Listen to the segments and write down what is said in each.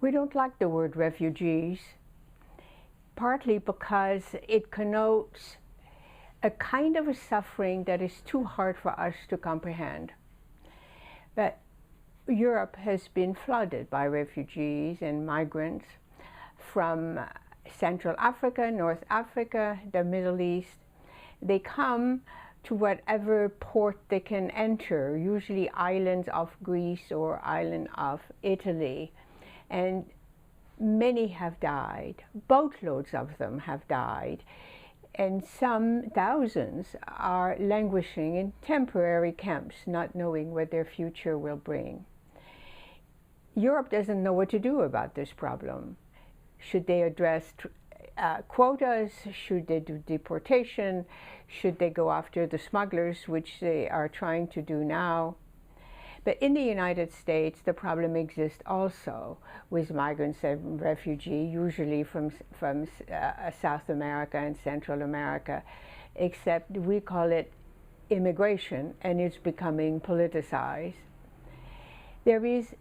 We don't like the word refugees, partly because it connotes a kind of a suffering that is too hard for us to comprehend. But Europe has been flooded by refugees and migrants from Central Africa, North Africa, the Middle East. They come to whatever port they can enter, usually islands of Greece or island of Italy. And many have died. Boatloads of them have died. And some thousands are languishing in temporary camps, not knowing what their future will bring. Europe doesn't know what to do about this problem. Should they address quotas? Should they do deportation? Should they go after the smugglers, which they are trying to do now? But in the United States, the problem exists also with migrants and refugees, usually from South America and Central America, except we call it immigration, and it's becoming politicized. There is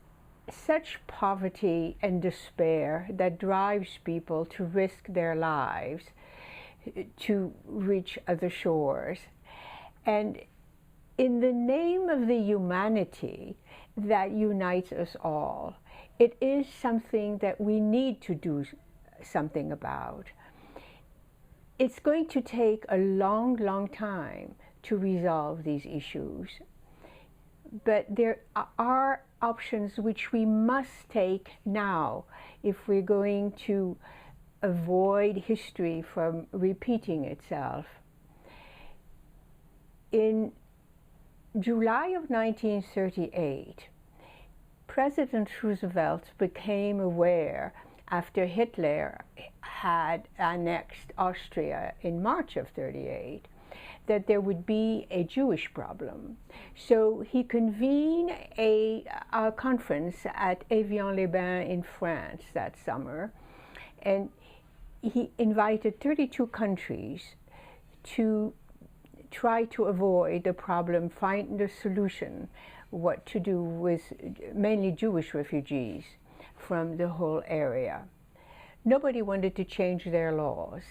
such poverty and despair that drives people to risk their lives to reach other shores. And in the name of the humanity that unites us all, it is something that we need to do something about. It's going to take a long, long time to resolve these issues, but there are options which we must take now if we're going to avoid history from repeating itself. In July of 1938, President Roosevelt became aware, after Hitler had annexed Austria in March of 1938, that there would be a Jewish problem. So he convened a conference at Evian-Les-Bains in France that summer, and he invited 32 countries to try to avoid the problem, find the solution, what to do with mainly Jewish refugees from the whole area. Nobody wanted to change their laws.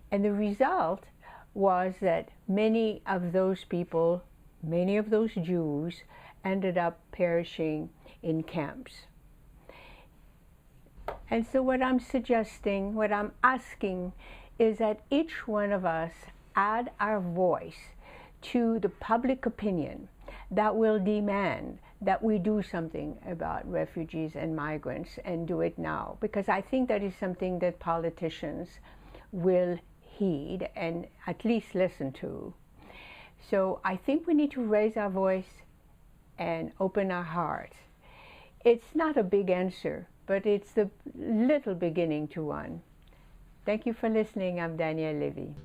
And the result was that many of those people, many of those Jews, ended up perishing in camps. And so what I'm suggesting, what I'm asking, is that each one of us add our voice to the public opinion that will demand that we do something about refugees and migrants, and do it now. Because I think that is something that politicians will heed and at least listen to. So I think we need to raise our voice and open our hearts. It's not a big answer, but it's the little beginning to one. Thank you for listening. I'm Danielle Levy.